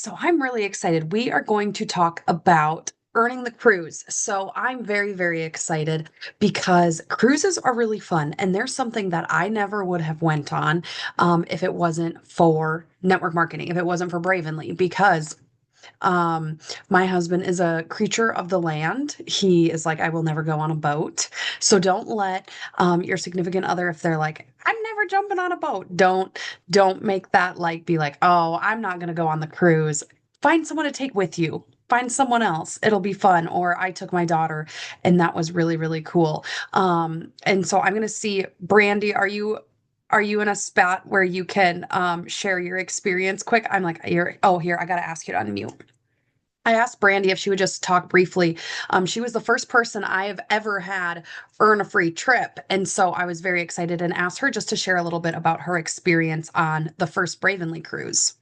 So I'm really excited. We are going to talk about earning the cruise. So I'm very, very excited because cruises are really fun, and there's something that I never would have went on if it wasn't for network marketing, if it wasn't for Bravenly, because um, my husband is a creature of the land. He is like, I will never go on a boat. So don't let your significant other, if they're like, I'm never jumping on a boat, don't make that like be like, oh, I'm not gonna go on the cruise. Find someone to take with you. Find someone else. It'll be fun. Or I took my daughter and that was really, really cool. And so I'm gonna see, Brandy, are you in a spot where you can share your experience quick? I'm like, here, I gotta ask you to unmute. I asked Brandy if she would just talk briefly. She was the first person I have ever had earn a free trip. And so I was very excited and asked her just to share a little bit about her experience on the first Bravenly cruise.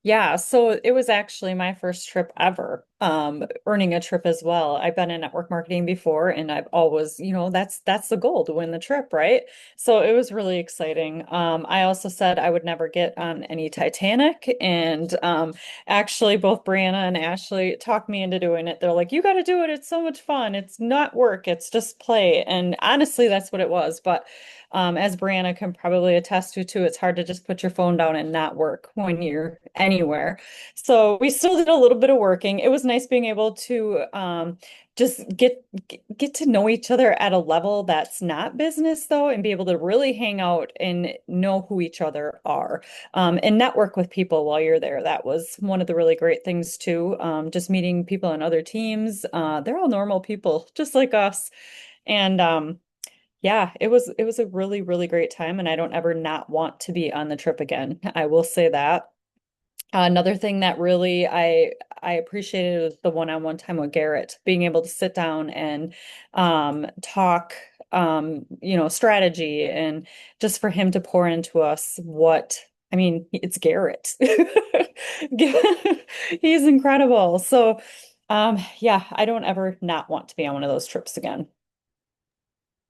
Yeah, so it was actually my first trip ever, earning a trip as well. I've been in network marketing before and I've always, that's the goal to win the trip, right? So it was really exciting. I also said I would never get on any Titanic and actually both Brianna and Ashley talked me into doing it. They're like, you got to do it. It's so much fun. It's not work, it's just play. And honestly, that's what it was. But as Brianna can probably attest to too, it's hard to just put your phone down and not work when you're anywhere. So we still did a little bit of working. It was nice being able to just get to know each other at a level that's not business though, and be able to really hang out and know who each other are, and network with people while you're there. That was one of the really great things too. Just meeting people on other teams. They're all normal people, just like us. And yeah, it was a really, really great time, and I don't ever not want to be on the trip again. I will say that. Another thing that really I appreciated was the one-on-one time with Garrett, being able to sit down and talk strategy, and just for him to pour into us what I mean, it's Garrett. He's incredible. So yeah, I don't ever not want to be on one of those trips again.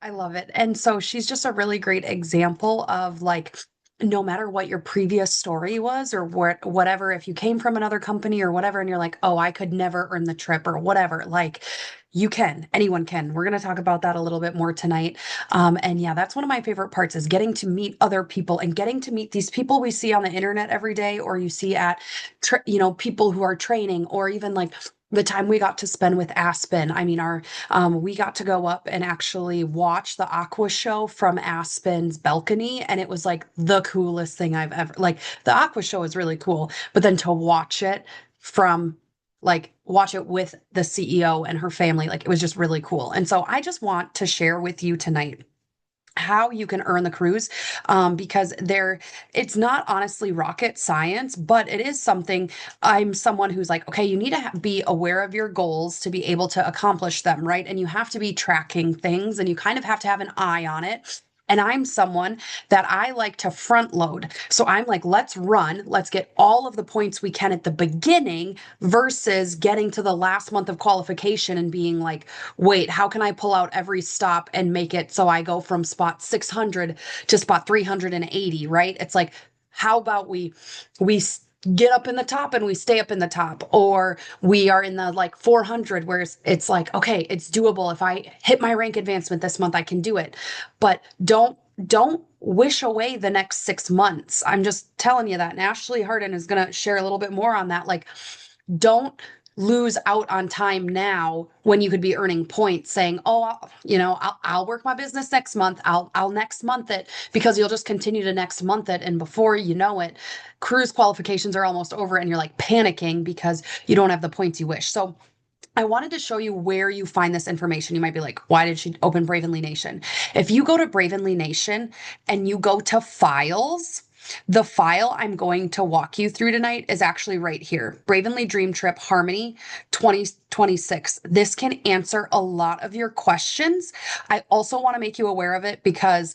I love it. And so she's just a really great example of like, no matter what your previous story was or whatever, if you came from another company or whatever, and you're like, oh, I could never earn the trip or whatever, like you can, anyone can. We're going to talk about that a little bit more tonight. And yeah, that's one of my favorite parts is getting to meet other people and getting to meet these people we see on the internet every day, or you see at, people who are training, or even like the time we got to spend with Aspen. I mean, we got to go up and actually watch the Aqua show from Aspen's balcony, and it was like the coolest thing I've ever like. The Aqua show is really cool, but then to watch it from watch it with the CEO and her family, like it was just really cool. And so I just want to share with you tonight how you can earn the cruise, because it's not honestly rocket science, but it is something. I'm someone who's like, okay, you need to be aware of your goals to be able to accomplish them, right? And you have to be tracking things, and you kind of have to have an eye on it. And I'm someone that I like to front load. So I'm like, let's get all of the points we can at the beginning versus getting to the last month of qualification and being like, wait, how can I pull out every stop and make it so I go from spot 600 to spot 380, right? It's like, how about we get up in the top and we stay up in the top, or we are in the like 400 where it's like, okay, it's doable. If I hit my rank advancement this month, I can do it. But don't wish away the next 6 months. I'm just telling you that. And Ashley Harden is going to share a little bit more on that. Like, don't lose out on time now when you could be earning points saying, oh, I'll work my business next month. I'll next month it, because you'll just continue to next month it. And before you know it, cruise qualifications are almost over and you're like panicking because you don't have the points you wish. So I wanted to show you where you find this information. You might be like, why did she open Bravenly Nation? If you go to Bravenly Nation and you go to files, the file I'm going to walk you through tonight is actually right here. Bravenly Dream Trip Harmony 2026. This can answer a lot of your questions. I also want to make you aware of it because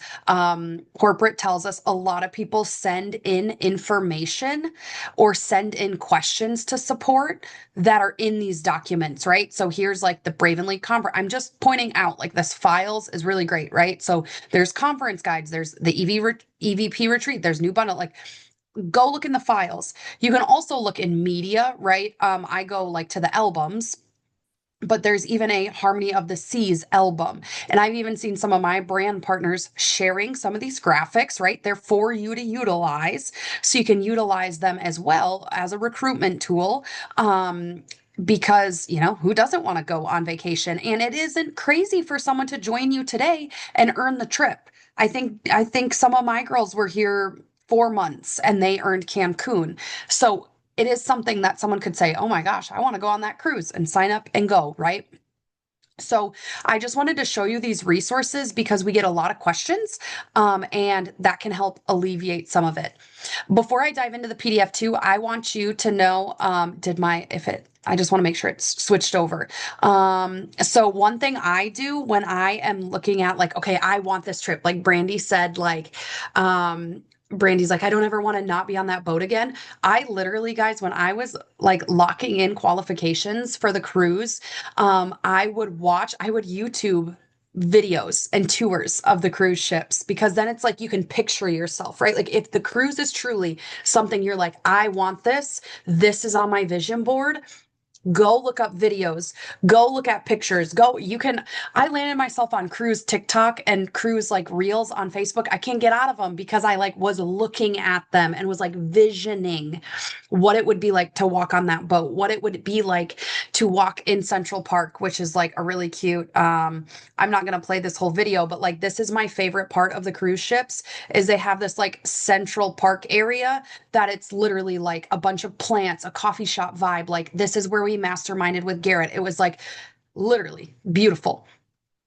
corporate tells us a lot of people send in information or send in questions to support that are in these documents, right? So here's like the Bravenly conference. I'm just pointing out like this files is really great, right? So there's conference guides, there's the EVP retreat, there's new bundle. Like Go look in the files. You can also look in media, right? I go like to the albums, but there's even a Harmony of the Seas album. And I've even seen some of my brand partners sharing some of these graphics, right? They're for you to utilize. So you can utilize them as well as a recruitment tool. Because, who doesn't want to go on vacation? And it isn't crazy for someone to join you today and earn the trip. I think some of my girls were here 4 months and they earned Cancun. So it is something that someone could say, oh my gosh, I want to go on that cruise and sign up and go, right? So I just wanted to show you these resources because we get a lot of questions, and that can help alleviate some of it. Before I dive into the PDF too, I want you to know, I just want to make sure it's switched over. So one thing I do when I am looking at like, okay, I want this trip, like Brandy said, Brandy's like, I don't ever want to not be on that boat again. I literally, guys, when I was like locking in qualifications for the cruise, I would YouTube videos and tours of the cruise ships because then it's like you can picture yourself, right? Like if the cruise is truly something you're like, I want this, this is on my vision board. Go look up videos, go look at pictures, I landed myself on cruise TikTok and cruise like reels on Facebook. I can't get out of them because I like was looking at them and was like visioning what it would be like to walk on that boat, what it would be like to walk in Central Park, which is like a really cute, I'm not going to play this whole video, but like this is my favorite part of the cruise ships is they have this like Central Park area that it's literally like a bunch of plants, a coffee shop vibe. Like this is where we masterminded with Garrett. It was like literally beautiful.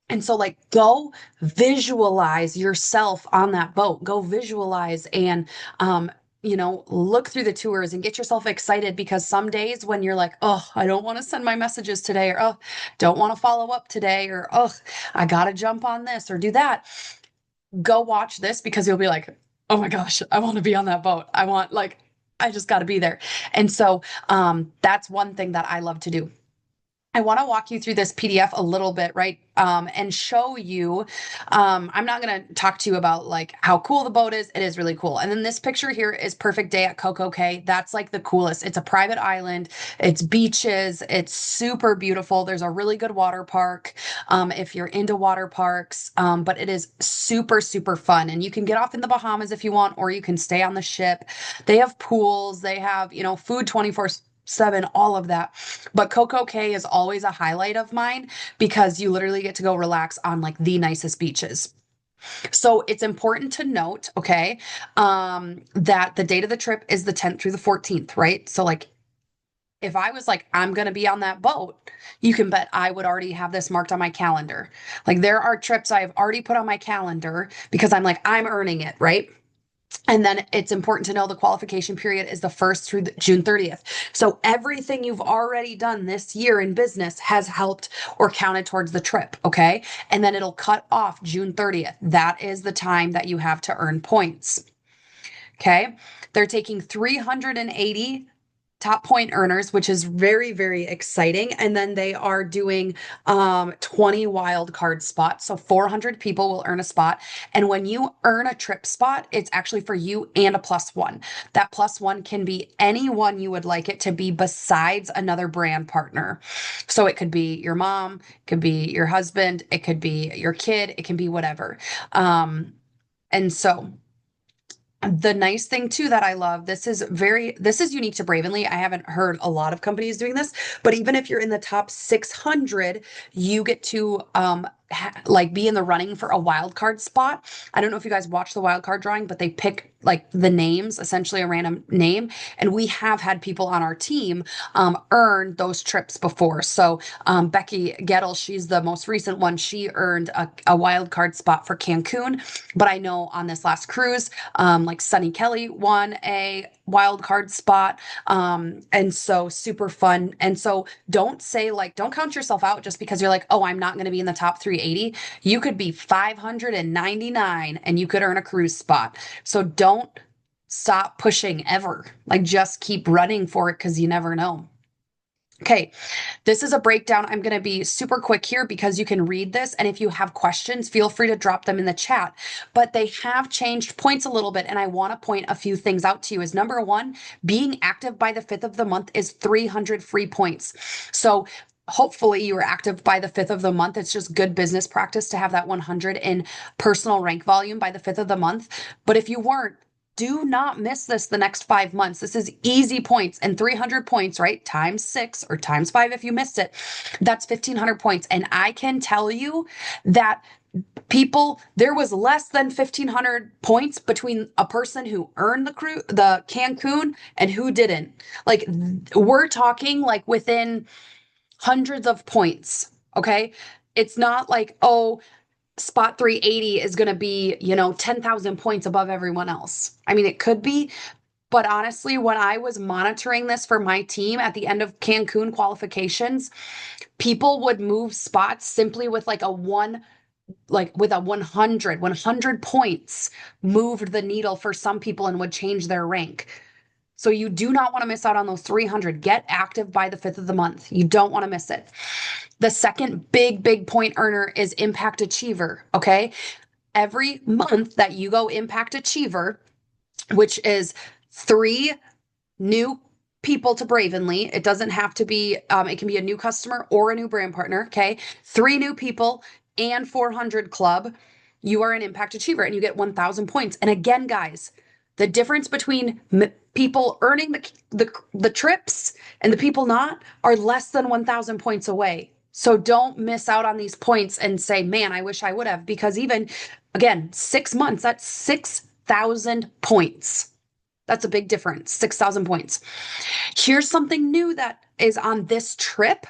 And so like go visualize yourself on that boat. Go visualize and look through the tours and get yourself excited because some days when you're like, oh, I don't want to send my messages today, or oh, don't want to follow up today, or oh, I gotta jump on this or do that, go watch this because you'll be like, oh my gosh, I want to be on that boat. I just got to be there. And so that's one thing that I love to do. I want to walk you through this PDF a little bit, right? And show you. I'm not going to talk to you about like how cool the boat is. It is really cool. And then this picture here is Perfect Day at Coco Cay. That's like the coolest. It's a private island. It's beaches. It's super beautiful. There's a really good water park if you're into water parks. But it is super, super fun. And you can get off in the Bahamas if you want, or you can stay on the ship. They have pools. They have, food 24/7, all of that. But Coco Cay is always a highlight of mine because you literally get to go relax on like the nicest beaches. So it's important to note, okay, that the date of the trip is the 10th through the 14th, right? So like if I was like, I'm going to be on that boat, you can bet I would already have this marked on my calendar. Like there are trips I have already put on my calendar because I'm like, I'm earning it, right? And then it's important to know the qualification period is the 1st through June 30th. So everything you've already done this year in business has helped or counted towards the trip. Okay. And then it'll cut off June 30th. That is the time that you have to earn points. Okay. They're taking 380 top point earners, which is very, very exciting. And then they are doing 20 wild card spots. So 400 people will earn a spot. And when you earn a trip spot, it's actually for you and a plus one. That plus one can be anyone you would like it to be besides another brand partner. So it could be your mom, it could be your husband, it could be your kid, it can be whatever. And so the nice thing too that I love, this is unique to Bravenly. I haven't heard a lot of companies doing this, but even if you're in the top 600, you get to like be in the running for a wild card spot. I don't know if you guys watch the wild card drawing, but they pick like the names, essentially a random name, and we have had people on our team earn those trips before. So Becky Gettle, she's the most recent one. She earned a wild card spot for Cancun, but I know on this last cruise, like Sunny Kelly won a wild card spot. And so super fun. And so don't count yourself out just because you're like, oh, I'm not going to be in the top 380. You could be 599 and you could earn a cruise spot. So don't stop pushing ever. Like just keep running for it because you never know. Okay, this is a breakdown. I'm going to be super quick here because you can read this. And if you have questions, feel free to drop them in the chat. But they have changed points a little bit. And I want to point a few things out to you. Is number one, being active by the 5th of the month is 300 free points. So hopefully you are active by the 5th of the month. It's just good business practice to have that 100 in personal rank volume by the 5th of the month. But if you weren't, do not miss this the next 5 months. This is easy points and 300 points, right? Times six or times five if you missed it. That's 1,500 points. And I can tell you that people, there was less than 1,500 points between a person who earned the Cancun and who didn't. Like, we're talking like within hundreds of points. Okay. It's not like, oh, spot 380 is going to be, 10,000 points above everyone else. I mean, it could be, but honestly, when I was monitoring this for my team at the end of Cancun qualifications, people would move spots simply with like a one, like with a 100 points moved the needle for some people and would change their rank. So you do not want to miss out on those 300. Get active by the 5th of the month. You don't want to miss it. The second big point earner is Impact Achiever. Okay. Every month that you go Impact Achiever, which is 3 new people to Bravenly. It doesn't have to be, it can be a new customer or a new brand partner. Okay. 3 new people and 400 club. You are an Impact Achiever and you get 1,000 points. And again, guys, the difference between people earning the trips and the people not are less than 1,000 points away. So don't miss out on these points and say, man, I wish I would have, because even again, 6 months, that's 6,000 points. That's a big difference, 6,000 points. Here's something new that is on this trip,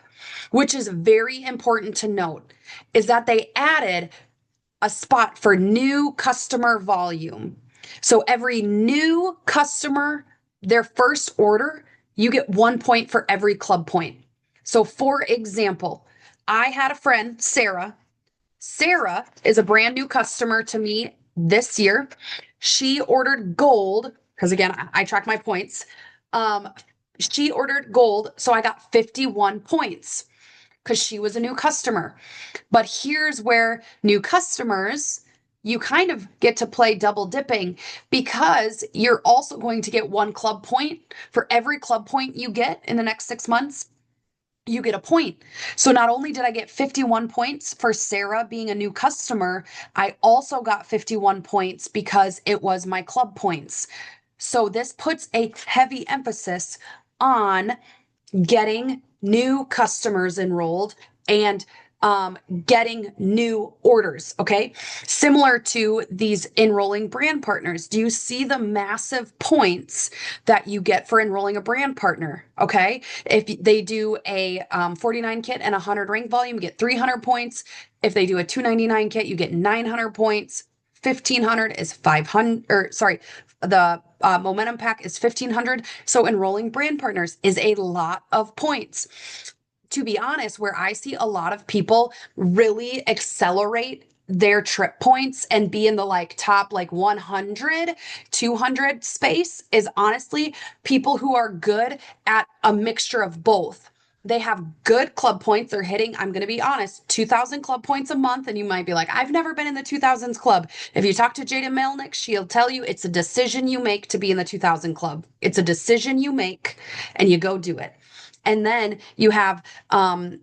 which is very important to note, is that they added a spot for new customer volume. So every new customer, their first order, you get 1 point for every club point. So for example, I had a friend, Sarah. Sarah is a brand new customer to me this year. She ordered gold because again, I track my points. Um, she ordered gold, so I got 51 points because she was a new customer. But here's where new customers, you kind of get to play double dipping because you're also going to get 1 club point for every club point you get in the next 6 months. You get a point. So not only did I get 51 points for Sarah being a new customer, I also got 51 points because it was my club points. So this puts a heavy emphasis on getting new customers enrolled and getting new orders. Okay. Similar to these enrolling brand partners. Do you see the massive points that you get for enrolling a brand partner? Okay. If they do a 49 kit and 100 rank volume, you get 300 points. If they do a 299 kit, you get 900 points. 1,500 is 500, or sorry, the momentum pack is 1,500. So enrolling brand partners is a lot of points. To be honest, where I see a lot of people really accelerate their trip points and be in the like top like 100, 200 space is honestly people who are good at a mixture of both. They have good club points. They're hitting, I'm going to be honest, 2,000 club points a month. And you might be like, I've never been in the 2000s club. If you talk to Jada Melnick, she'll tell you it's a decision you make to be in the 2000 club. It's a decision you make and you go do it. And then you have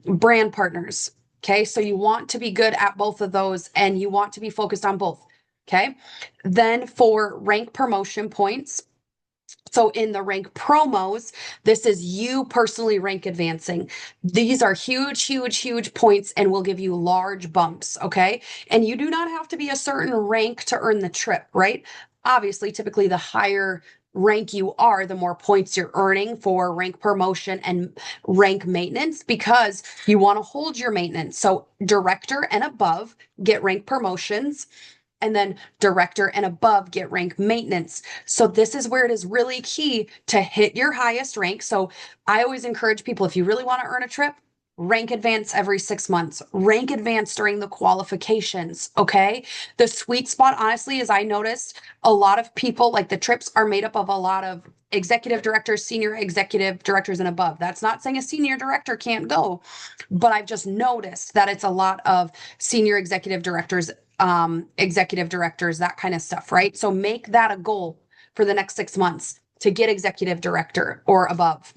brand partners. Okay. So you want to be good at both of those and you want to be focused on both. Okay. Then for rank promotion points, so in the rank promos, this is you personally rank advancing. These are huge points and will give you large bumps. Okay. And you do not have to be a certain rank to earn the trip, right? Obviously, typically the higher rank you are, the more points you're earning for rank promotion and rank maintenance because you want to hold your maintenance. So director and above get rank promotions and then director and above get rank maintenance. So this is where it is really key to hit your highest rank. So I always encourage people, if you really want to earn a trip, rank advance every 6 months, rank advance during the qualifications. Okay. The sweet spot, honestly, is I noticed a lot of people like the trips are made up of a lot of executive directors, senior executive directors, and above. That's not saying a senior director can't go, but I've just noticed that it's a lot of senior executive directors, that kind of stuff, right? So make that a goal for the next 6 months to get executive director or above.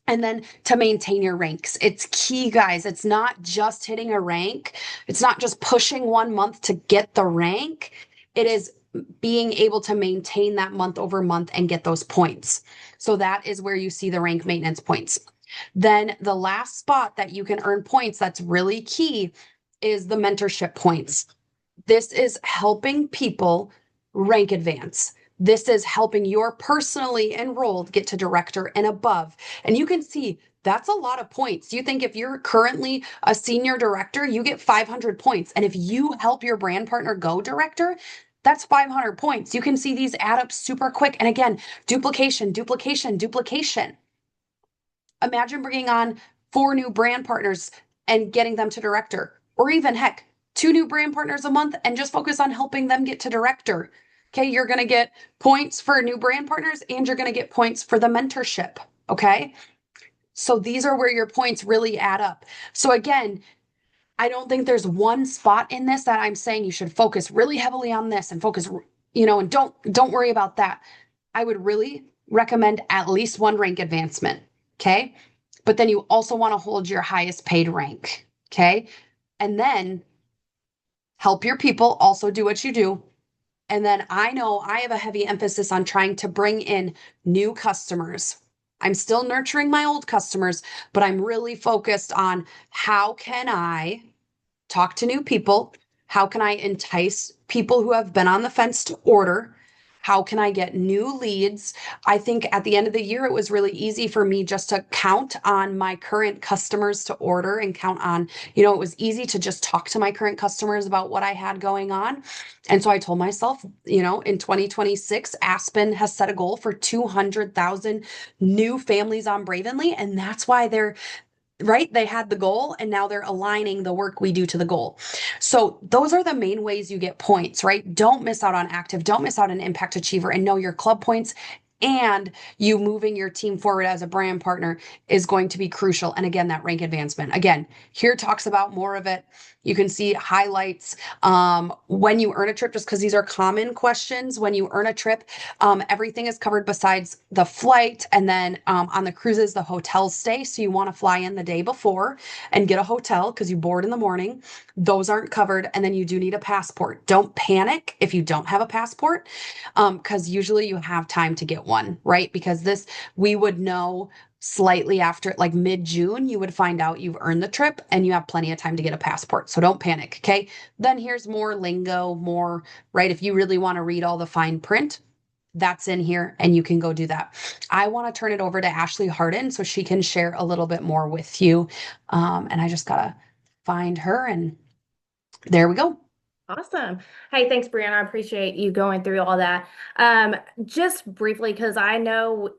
And then to maintain your ranks. It's key, guys. It's not just hitting a rank. It's not just pushing 1 month to get the rank. It is being able to maintain that month over month and get those points. So that is where you see the rank maintenance points. Then the last spot that you can earn points that's really key is the mentorship points. This is helping people rank advance. This is helping your personally enrolled get to director and above. And you can see that's a lot of points. You think if you're currently a senior director, you get 500 points. And if you help your brand partner go director, that's 500 points. You can see these add up super quick. And again, duplication, duplication, duplication. Imagine bringing on 4 new brand partners and getting them to director, or even heck, 2 new brand partners a month and just focus on helping them get to director. Okay, you're going to get points for new brand partners and you're going to get points for the mentorship. Okay, so these are where your points really add up. So again, I don't think there's one spot in this that I'm saying you should focus really heavily on this and focus, and don't worry about that. I would really recommend at least one rank advancement. Okay. But then you also want to hold your highest paid rank. Okay. And then help your people also do what you do. And then I know I have a heavy emphasis on trying to bring in new customers. I'm still nurturing my old customers, but I'm really focused on how can I talk to new people? How can I entice people who have been on the fence to order? How can I get new leads? I think at the end of the year, it was really easy for me just to count on my current customers to order and count on, it was easy to just talk to my current customers about what I had going on. And so I told myself, in 2026, Aspen has set a goal for 200,000 new families on Bravenly. And that's why they're right? They had the goal and now they're aligning the work we do to the goal. So those are the main ways you get points, right? Don't miss out on active, don't miss out on impact achiever, and know your club points and you moving your team forward as a brand partner is going to be crucial. And again, that rank advancement. Again, here talks about more of it. You can see highlights when you earn a trip, just because these are common questions. When you earn a trip, everything is covered besides the flight. And then on the cruises, the hotel stay. So you want to fly in the day before and get a hotel because you board in the morning. Those aren't covered. And then you do need a passport. Don't panic if you don't have a passport, because usually you have time to get one, right? Because we would know slightly after, like mid-June, you would find out you've earned the trip and you have plenty of time to get a passport. So don't panic. Okay. Then here's more lingo, more, right? If you really want to read all the fine print, that's in here and you can go do that. I want to turn it over to Ashley Harden so she can share a little bit more with you. And I just got to find her and there we go. Awesome. Hey, thanks, Brianna. I appreciate you going through all that. Just briefly, because I know,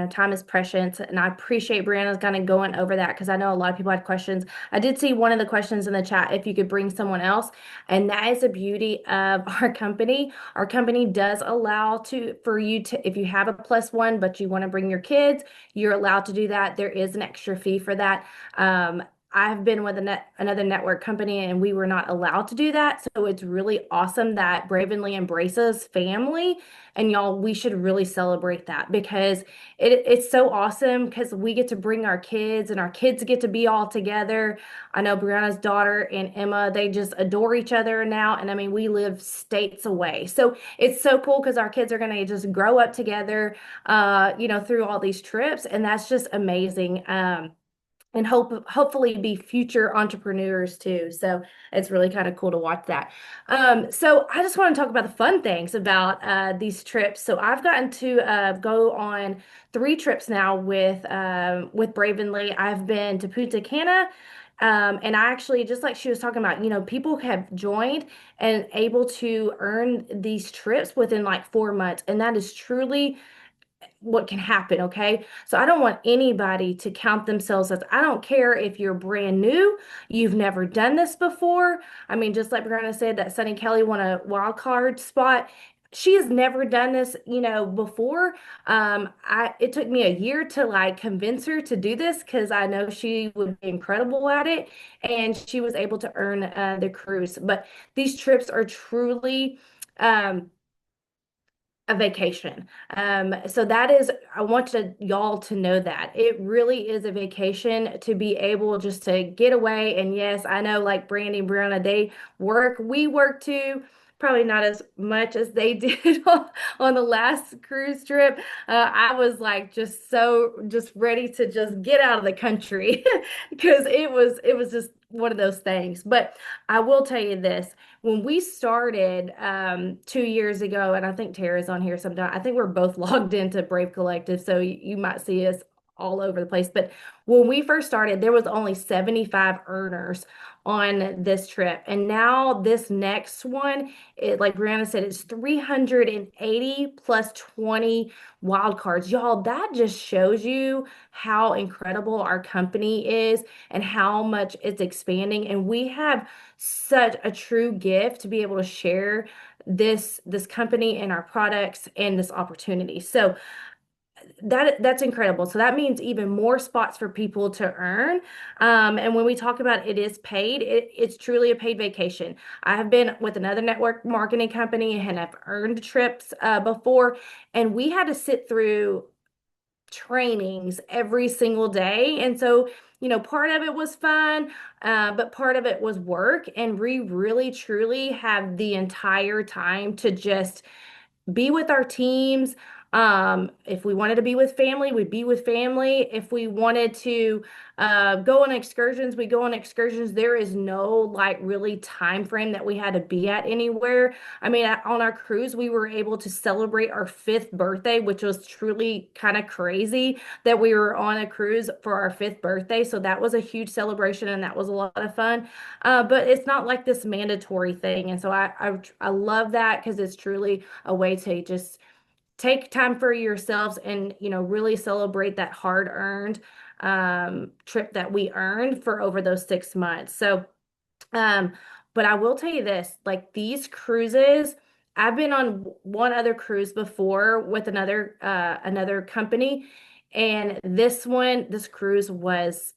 time is precious, and I appreciate Brianna's kind of going over that because I know a lot of people had questions. I did see one of the questions in the chat, if you could bring someone else, and that is the beauty of our company. Our company does allow for you to, if you have a +1, but you want to bring your kids, you're allowed to do that. There is an extra fee for that. I've been with another network company and we were not allowed to do that. So it's really awesome that Bravenly embraces family. And y'all, we should really celebrate that because it's so awesome because we get to bring our kids and our kids get to be all together. I know Brianna's daughter and Emma, they just adore each other now. And I mean, we live states away. So it's so cool because our kids are going to just grow up together, through all these trips. And that's just amazing. And hopefully be future entrepreneurs too. So it's really kind of cool to watch that. So I just want to talk about the fun things about these trips. So I've gotten to go on 3 trips now with Bravenly. I've been to Punta Cana. And I actually, just like she was talking about, people have joined and able to earn these trips within like 4 months. And that is truly what can happen, okay? So I don't want anybody to count themselves as, I don't care if you're brand new, you've never done this before. I mean, just like Brianna said, that Sunny Kelly won a wild card spot. she has never done this, before. It took me a year to like convince her to do this because I know she would be incredible at it, and she was able to earn the cruise. But these trips are truly um, a vacation. So that is, I want y'all to know that it really is a vacation to be able just to get away. And yes, I know like Brandy and Brianna, we work too, probably not as much as they did on the last cruise trip. I was like just ready to just get out of the country because it was just one of those things. But I will tell you this when we started 2 years ago, and I think Tara's on here sometime. I think we're both logged into Brave Collective, so you might see us all over the place. But when we first started, there was only 75 earners on this trip. And now this next one, like Brianna said, it's 380 plus 20 wild cards. Y'all, that just shows you how incredible our company is and how much it's expanding. And we have such a true gift to be able to share this company and our products and this opportunity. So that's incredible. So that means even more spots for people to earn. And when we talk about it is paid, it's truly a paid vacation. I have been with another network marketing company and have earned trips before, and we had to sit through trainings every single day. And so, part of it was fun, but part of it was work. And we really, truly have the entire time to just be with our teams. If we wanted to be with family, we'd be with family. If we wanted to go on excursions, we go on excursions. There is no like really time frame that we had to be at anywhere. I mean, on our cruise, we were able to celebrate our fifth birthday, which was truly kind of crazy that we were on a cruise for our fifth birthday. So that was a huge celebration and that was a lot of fun. But it's not like this mandatory thing. And so I love that because it's truly a way to just take time for yourselves and really celebrate that hard earned trip that we earned for over those 6 months. So um but I will tell you this, like these cruises, I've been on one other cruise before with another company, and this cruise was,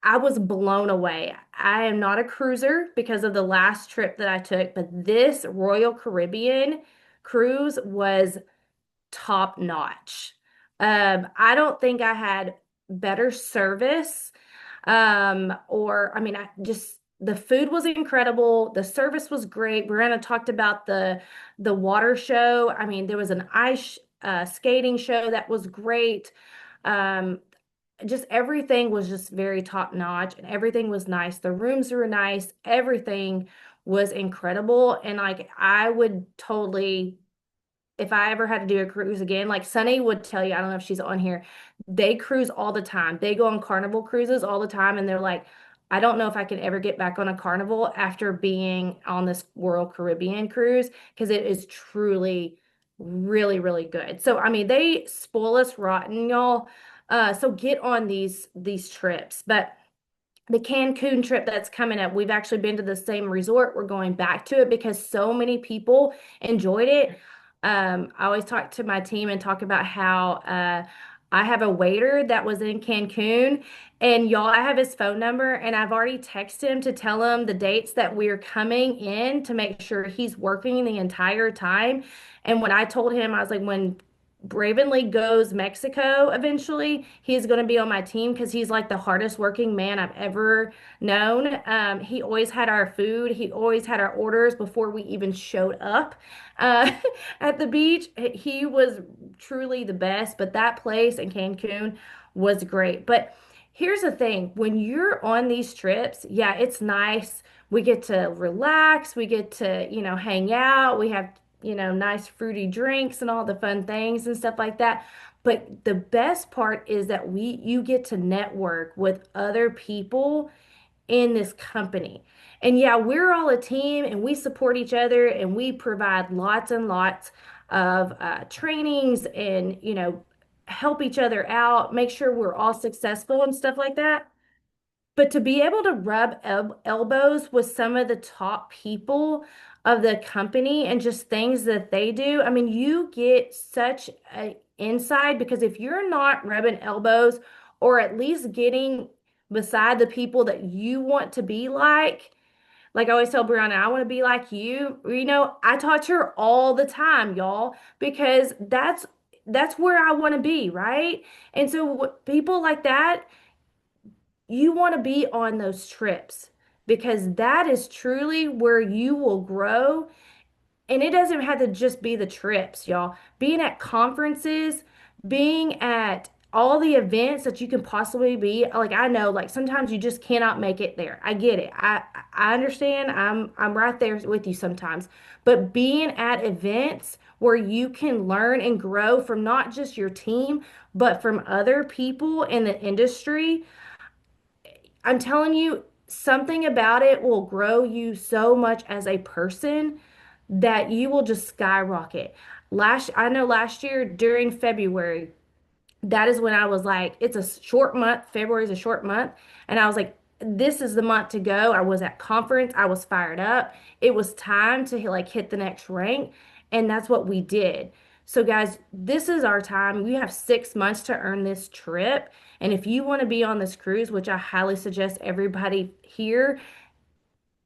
I was blown away. I am not a cruiser because of the last trip that I took, but this Royal Caribbean cruise was top notch. I don't think I had better service. Or I mean, the food was incredible. The service was great. Brianna talked about the water show. I mean, there was an ice skating show that was great. Um, just everything was just very top notch and everything was nice. The rooms were nice. Everything was incredible. And like, I would totally, if I ever had to do a cruise again, like Sunny would tell you, I don't know if she's on here, they cruise all the time. They go on Carnival cruises all the time. And they're like, I don't know if I can ever get back on a Carnival after being on this Royal Caribbean cruise because it is truly really, really good. So, I mean, they spoil us rotten, y'all. So get on these trips. But the Cancun trip that's coming up, we've actually been to the same resort. We're going back to it because so many people enjoyed it. I always talk to my team and talk about how I have a waiter that was in Cancun, and y'all, I have his phone number, and I've already texted him to tell him the dates that we're coming in to make sure he's working the entire time. And when I told him, I was like, when Bravenly goes Mexico eventually, he's going to be on my team because he's like the hardest working man I've ever known. He always had our food. He always had our orders before we even showed up uh, at the beach. He was truly the best, but that place in Cancun was great. But here's the thing, when you're on these trips, yeah, it's nice. We get to relax. We get to, hang out. We have nice fruity drinks and all the fun things and stuff like that. But the best part is that you get to network with other people in this company. And yeah, we're all a team and we support each other and we provide lots and lots of trainings and, help each other out, make sure we're all successful and stuff like that. But to be able to rub elbows with some of the top people of the company and just things that they do. I mean, you get such a insight because if you're not rubbing elbows or at least getting beside the people that you want to be like I always tell Brianna, I want to be like you. You know, I talk to her all the time, y'all, because that's where I want to be, right? And so people like that, you want to be on those trips because that is truly where you will grow, and it doesn't have to just be the trips, y'all. Being at conferences, being at all the events that you can possibly be. Like I know, like sometimes you just cannot make it there. I get it. I understand. I'm right there with you sometimes. But being at events where you can learn and grow from not just your team, but from other people in the industry, I'm telling you, something about it will grow you so much as a person that you will just skyrocket. I know last year during February, that is when I was like, it's a short month. February is a short month. And I was like, this is the month to go. I was at conference. I was fired up. It was time to like hit the next rank. And that's what we did. So guys, this is our time. We have 6 months to earn this trip. And if you want to be on this cruise, which I highly suggest everybody here,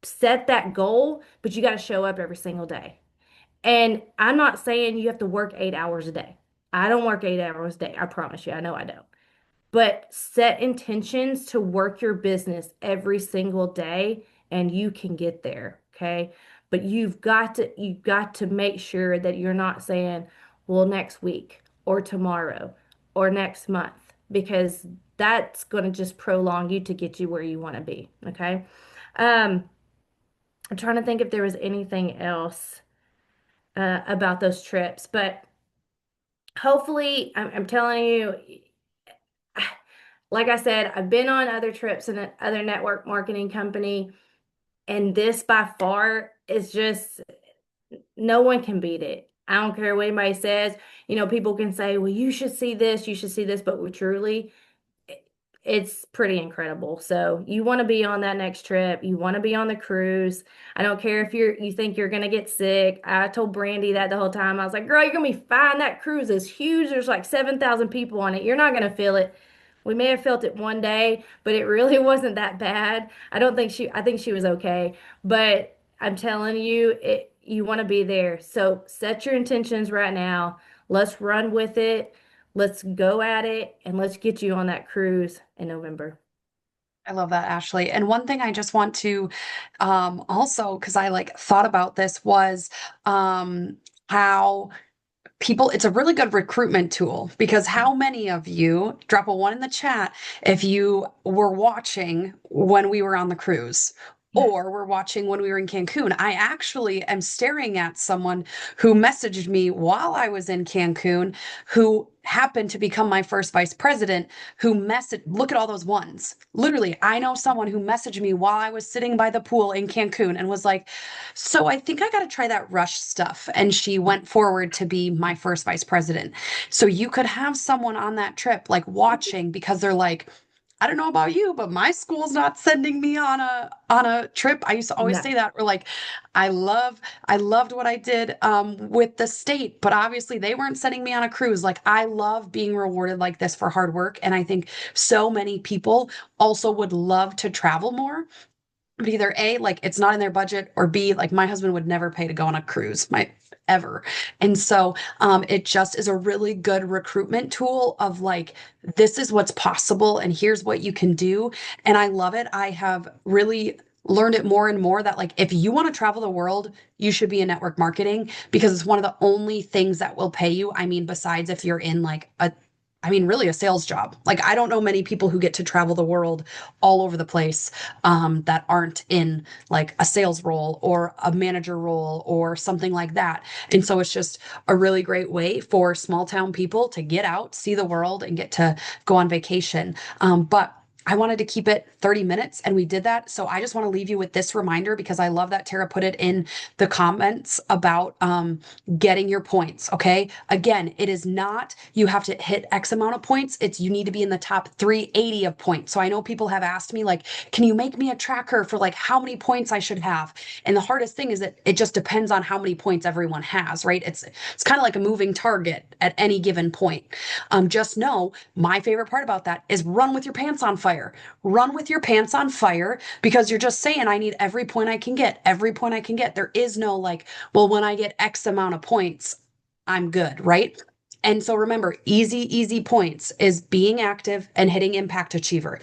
set that goal, but you got to show up every single day. And I'm not saying you have to work 8 hours a day. I don't work 8 hours a day. I promise you. I know I don't. But set intentions to work your business every single day and you can get there, okay? But you've got to make sure that you're not saying, well, next week or tomorrow or next month because that's going to just prolong you to get you where you want to be, okay? Um, I'm trying to think if there was anything else about those trips, but hopefully, I'm telling you, like I said, I've been on other trips in other network marketing company, and this by far is just no one can beat it. I don't care what anybody says. You know, people can say, well, you should see this, but we truly, it's pretty incredible. So you want to be on that next trip. You want to be on the cruise. I don't care if you think you're gonna get sick. I told Brandy that the whole time. I was like, girl, you're gonna be fine. That cruise is huge. There's like 7,000 people on it. You're not gonna feel it. We may have felt it one day, but it really wasn't that bad. I think she was okay. But I'm telling you, you want to be there. So set your intentions right now. Let's run with it. Let's go at it and let's get you on that cruise in November. I love that, Ashley. And one thing I just want to also, because I like thought about this was how people, it's a really good recruitment tool because how many of you drop a one in the chat if you were watching when we were on the cruise or were watching when we were in Cancun? I actually am staring at someone who messaged me while I was in Cancun, who happened to become my first vice president, who messaged, look at all those ones. Literally, I know someone who messaged me while I was sitting by the pool in Cancun and was like, so I think I got to try that Rush stuff. And she went forward to be my first vice president. So you could have someone on that trip like watching because they're like, I don't know about you, but my school's not sending me on a trip. I used to always No, say that. Or like, I loved what I did with the state, but obviously they weren't sending me on a cruise. Like I love being rewarded like this for hard work, and I think so many people also would love to travel more. But either A, like it's not in their budget, or B, like my husband would never pay to go on a cruise, my ever. And so it just is a really good recruitment tool of like, this is what's possible and here's what you can do. And I love it. I have really learned it more and more that like if you want to travel the world, you should be in network marketing because it's one of the only things that will pay you. I mean, besides if you're in like really a sales job. Like I don't know many people who get to travel the world all over the place that aren't in like a sales role or a manager role or something like that. And so it's just a really great way for small town people to get out, see the world, and get to go on vacation. But I wanted to keep it 30 minutes and we did that. So I just want to leave you with this reminder because I love that Tara put it in the comments about getting your points. Okay. Again, it is not you have to hit X amount of points. It's you need to be in the top 380 of points. So I know people have asked me, like, can you make me a tracker for like how many points I should have? And the hardest thing is that it just depends on how many points everyone has, right? It's kind of like a moving target at any given point. Just know my favorite part about that is run with your pants on fire. Run with your pants on fire because you're just saying, I need every point I can get, every point I can get. There is no like, well, when I get X amount of points, I'm good, right? And so remember, easy points is being active and hitting impact achiever.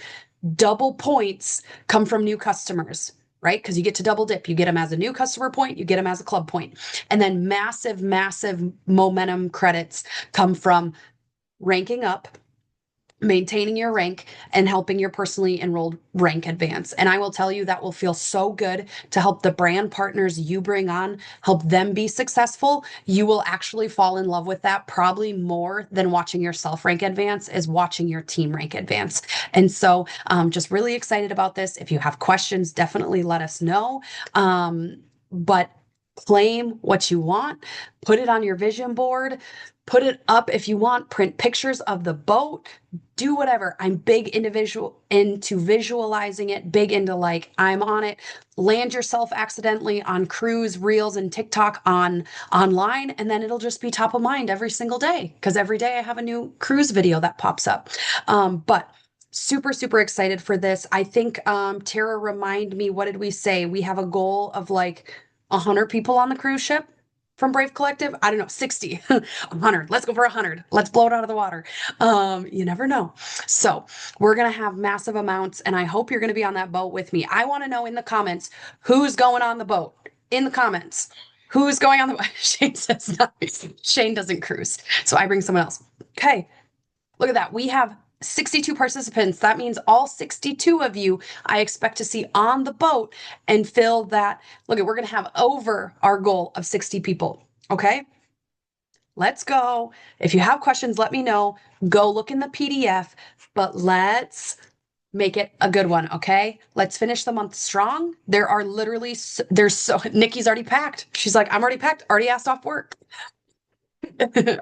Double points come from new customers, right? Because you get to double dip. You get them as a new customer point, you get them as a club point. And then massive momentum credits come from ranking up, maintaining your rank, and helping your personally enrolled rank advance. And I will tell you that will feel so good to help the brand partners you bring on, help them be successful. You will actually fall in love with that probably more than watching yourself rank advance is watching your team rank advance. And so just really excited about this. If you have questions, definitely let us know. But claim what you want, put it on your vision board, put it up if you want, print pictures of the boat, do whatever. I'm big into visualizing it, big into like I'm on it. Land yourself accidentally on cruise reels and TikTok online, and then it'll just be top of mind every single day because every day I have a new cruise video that pops up. But super excited for this. I think Tara, remind me, what did we say? We have a goal of like 100 people on the cruise ship from Brave Collective. I don't know, 60, 100. Let's go for 100. Let's blow it out of the water. You never know. So we're going to have massive amounts, and I hope you're going to be on that boat with me. I want to know in the comments who's going on the boat. In the comments, who's going on the boat? Shane says no. Shane doesn't cruise, so I bring someone else. Okay, look at that. We have 62 participants. That means all 62 of you I expect to see on the boat and fill that. Look at, we're going to have over our goal of 60 people. Okay. Let's go. If you have questions, let me know. Go look in the PDF, but let's make it a good one. Okay. Let's finish the month strong. There are literally, Nikki's already packed. She's like, I'm already packed, already asked off work.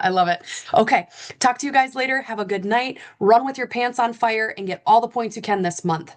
I love it. Okay. Talk to you guys later. Have a good night. Run with your pants on fire and get all the points you can this month.